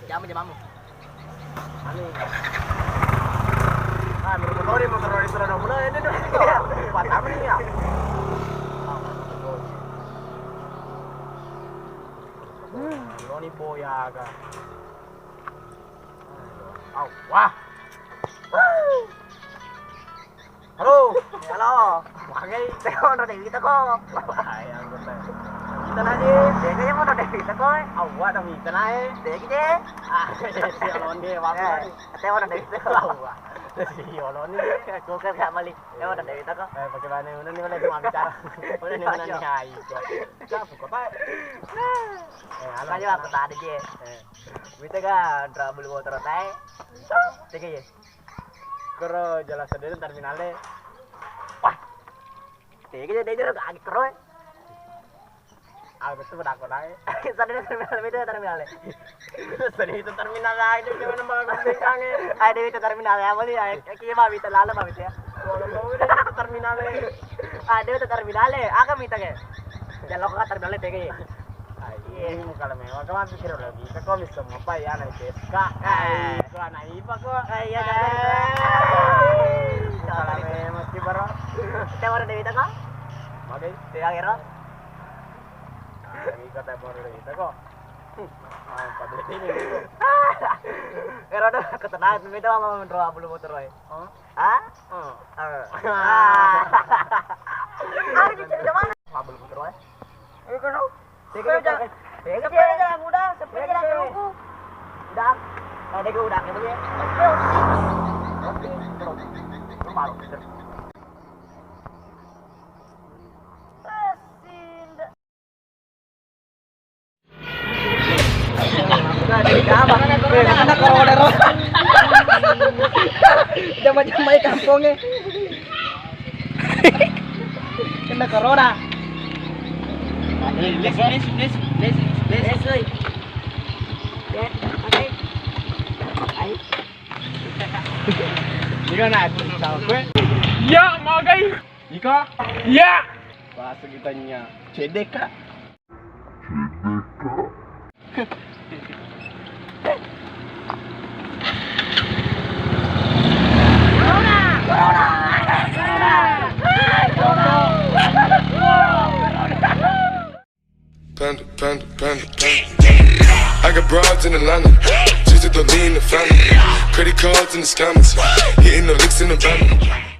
Jangan jamamu. Ani. Ah, motor itu udah mulai ini tuh. Buat apa nih ya? Loni boyaga. Au, wah. Halo. Halo. Wagai. Teko udah Dewi teko. Ayang gue. Kita nanya. Dekanya mau udah Dewi teko. Awak dah kita nanya. Deki deh. Ah, si Alonde waktu. Teko udah Dewi teko. Awak. Si Alonde. Gue kan gak balik. Teko udah Dewi teko. Bagaimana udah nih cuma bicara. Udah nih mana nih hai. Siapa kota? Makanya aku tadi je. Kita kan trouble motor tay. Deki ya. Kero jelas sendiri terminalnya. Wah. Deki dia udah agak kero. Ah betul udah aku naik. Sadar terminal. Sedih itu terminal lagi cuma nambah kesingannya. Ada itu terminal ya boleh ya. Kaya mah bisa lalu mah bisa. Kalau mau itu terminalnya. Ada itu terminal ya. Aku minta ke. Jangan lo ke terminal Deki. Ini kalau mewah kamu pikir lagi. Kau bisa apa ya naik beska? Kau naik apa kok? Iya. Kalau meski baru. Kita mau Dewi teko. Bagai. Dia kira. Lagi kata baru itu kok. Pada ini itu. Kira udah ketenangan itu sama menroa belum motor wae. Hah? Ari di mana? Belum motor wae. Ayo kan. Sepeda jalan udah, sepeda jalan terungku. Udah. Ada gue udah kayak begini. Oke. Malu. Udah macam baik kampungnya. Kena corona. Les. Ika na gue. Ya, mau guys. Ika? Ya. Bahasa kitanya CDK. Panda. I got broads in Atlanta, just to lean the family. Credit cards in the scammers, hitting the licks in the van.